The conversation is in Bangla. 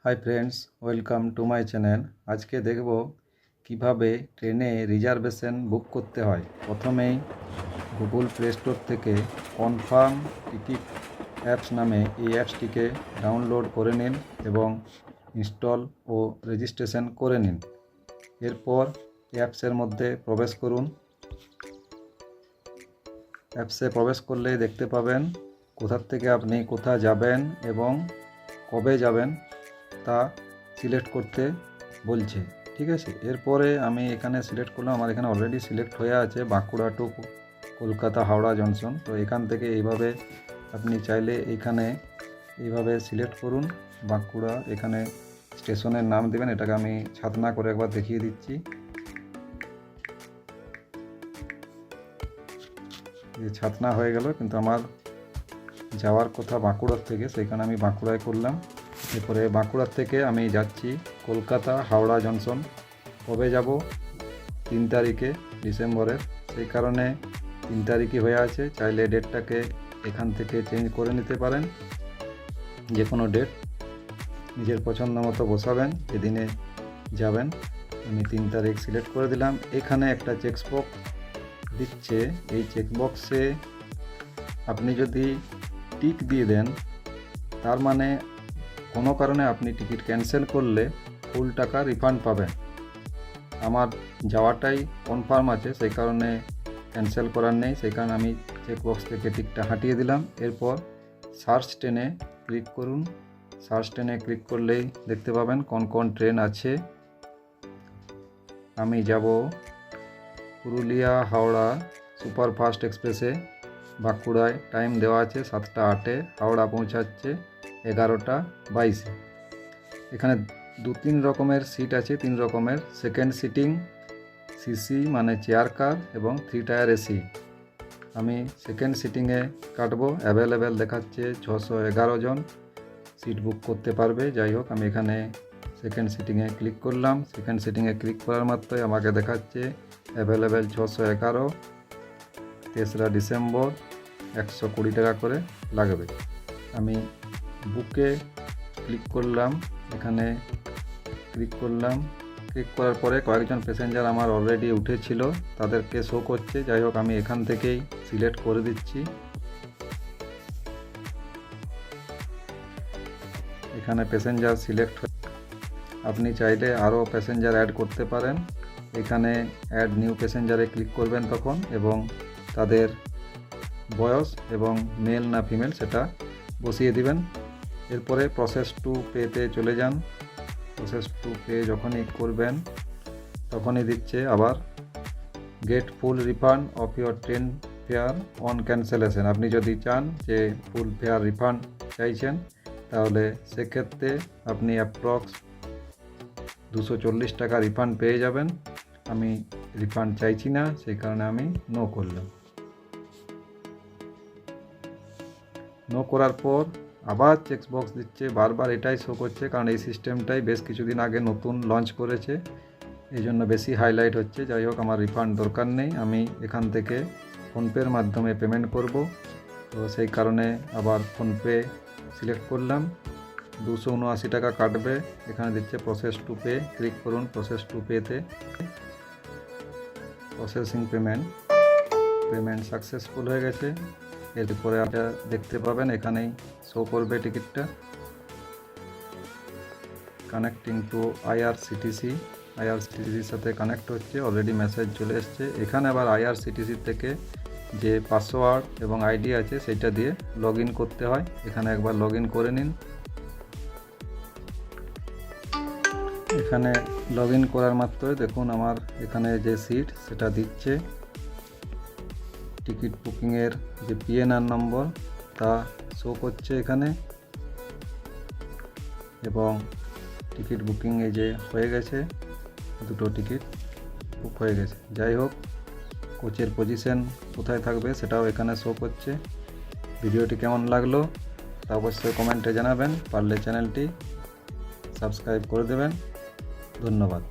Hi friends, welcome to my channel. আজকে দেখব কিভাবে ট্রেনে রিজার্ভেশন বুক করতে হয়। প্রথমেই গুগল প্লে স্টোর থেকে কনফার্ম টিকিট অ্যাপস নামে এই অ্যাপসটিকে ডাউনলোড করে নিন এবং ইনস্টল ও রেজিস্ট্রেশন করে নিন। এরপর অ্যাপসের মধ্যে প্রবেশ করুন। অ্যাপসে প্রবেশ করলে দেখতে পাবেন কোথা থেকে আপনি কোথায় যাবেন এবং কবে যাবেন তা সিলেক্ট করতে বলছে। ঠিক আছে, এরপরে আমি এখানে সিলেক্ট করলাম। আমার এখানে অলরেডি সিলেক্ট হয়ে আছে বাঁকুড়া টু কলকাতা হাওড়া জংশন। তো এখান থেকে এইভাবে আপনি চাইলে এইখানে এইভাবে সিলেক্ট করুন বাঁকুড়া। এখানে স্টেশনের নাম দেবেন। এটাকে আমি ছাতনা করে একবার দেখিয়ে দিচ্ছি। এই ছাতনা হয়ে গেল, কিন্তু আমার যাওয়ার কথা বাঁকুড়ার থেকে, সেইখানে আমি বাঁকুড়ায় করলাম। এরপরে বাঁকুড়ার থেকে আমি যাচ্ছি কলকাতা হাওড়া জংশন। কবে যাব? 3 তারিখে ডিসেম্বরের। সেই কারণে 3 তারিখই হয়ে আছে। চাইলে ডেটটাকে এখান থেকে চেঞ্জ করে নিতে পারেন। যে কোনো ডেট নিজের পছন্দ মতো বসাবেন যেদিনে যাবেন। আমি 3 তারিখ সিলেক্ট করে দিলাম। এখানে একটা চেকবক্স দিচ্ছে। এই চেকবক্সে আপনি যদি টিক দিয়ে দেন, তার মানে কোনো কারণে আপনি টিকিট ক্যান্সেল করলে ফুল টাকা রিফান্ড পাবেন। আমার যাওয়াটাই কনফার্ম আছে, সেই কারণে ক্যান্সেল করার নেই। সেই কারণে আমি চেকবক্স থেকে টিকটা হাটিয়ে দিলাম। এরপর সার্চ ট্রেনে ক্লিক করুন। সার্চ ট্রেনে ক্লিক করলেই দেখতে পাবেন কোন কোন ট্রেন আছে। আমি যাব পুরুলিয়া হাওড়া সুপারফাস্ট এক্সপ্রেসে। বাঁকুড়ায় টাইম দেওয়া আছে 7টা 8-এ, হাওড়া পৌঁছাচ্ছে 11টা 22-এ। এখানে 2-3 রকমের সিট আছে, 3 রকমের। সেকেন্ড সিটিং, সিসি মানে চেয়ার কার, এবং 3 টায়ার এসি। আমি সেকেন্ড সিটিংয়ে কাটবো। অ্যাভেলেবেল দেখাচ্ছে 611 জন সিট বুক করতে পারবে। যাই হোক, আমি এখানে সেকেন্ড সিটিংয়ে ক্লিক করলাম। সেকেন্ড সিটিংয়ে ক্লিক করার মাত্রই আমাকে দেখাচ্ছে অ্যাভেলেবেল 611। 3রা ডিসেম্বর, 120 টাকা করে লাগবে। আমি বুকে ক্লিক করলাম। এখানে ক্লিক করলাম। ক্লিক করার পরে কয়েকজন প্যাসেঞ্জার আমার অলরেডি উঠেছিল, তাদেরকে শো করছে। যাই হোক, আমি এখান থেকেই সিলেক্ট করে দিচ্ছি। এখানে প্যাসেঞ্জার সিলেক্ট হয়ে আপনি চাইলে আরও প্যাসেঞ্জার অ্যাড করতে পারেন। এখানে অ্যাড নিউ প্যাসেঞ্জারে ক্লিক করবেন তখন, এবং তাদের বয়স এবং মেল না ফিমেল সেটা বসিয়ে দিবেন। এরপরে প্রসেস টু পেতে চলে যান। প্রসেস টু পে যখনই করবেন তখনই দিচ্ছে আবার get full refund of your train fare on cancellation. আপনি যদি চান যে ফুল ফেয়ার রিফান্ড চাইছেন, তাহলে সেক্ষেত্রে আপনি অ্যাপ্রক্স 240 টাকা রিফান্ড পেয়ে যাবেন। আমি রিফান্ড চাইছি না, সেই কারণে আমি নো করলাম। নো করার পর আবার চেকবক্স দিচ্ছে। বারবার এটাই শো করছে, কারণ এই সিস্টেমটাই বেশ কিছুদিন আগে নতুন লঞ্চ করেছে, এই জন্য বেশি হাইলাইট হচ্ছে। যাই হোক, আমার রিফান্ড দরকার নেই। আমি এখান থেকে ফোনপের মাধ্যমে পেমেন্ট করব। তো সেই কারণে আবার ফোনপে সিলেক্ট করলাম। 279 টাকা কাটবে। এখানে দিচ্ছে প্রসেস টু পে। ক্লিক করুন প্রসেস টু পেতে। প্রসেসিং পেমেন্ট সাকসেসফুল হয়ে গেছে। এরপরে আপনারা দেখতে পাবেন এখানেই শো করবে টিকিটটা। কানেক্টিং টু আইআরসিটিসির সাথে কানেক্ট হচ্ছে। অলরেডি মেসেজ চলে এসছে। এখানে আবার আইআরসিটিসি থেকে যে পাসওয়ার্ড এবং আইডি আছে সেটা দিয়ে লগ ইন করতে হয়। এখানে একবার লগ ইন করে নিন। এখানে লগ ইন করার মাত্রই দেখুন আমার এখানে যে সিট সেটা দিচ্ছে। টিকিট বুকিংয়ের যে পিএনআর নম্বর তা শো করছে এখানে, এবং টিকিট বুকিং এই যে হয়ে গেছে, 2টো টিকিট বুক হয়ে গেছে। যাই হোক, কোচের পজিশন কোথায় থাকবে সেটাও এখানে শো করছে। ভিডিওটি কেমন লাগলো তা অবশ্যই কমেন্টে জানাবেন। পারলে চ্যানেলটি সাবস্ক্রাইব করে দেবেন। ধন্যবাদ।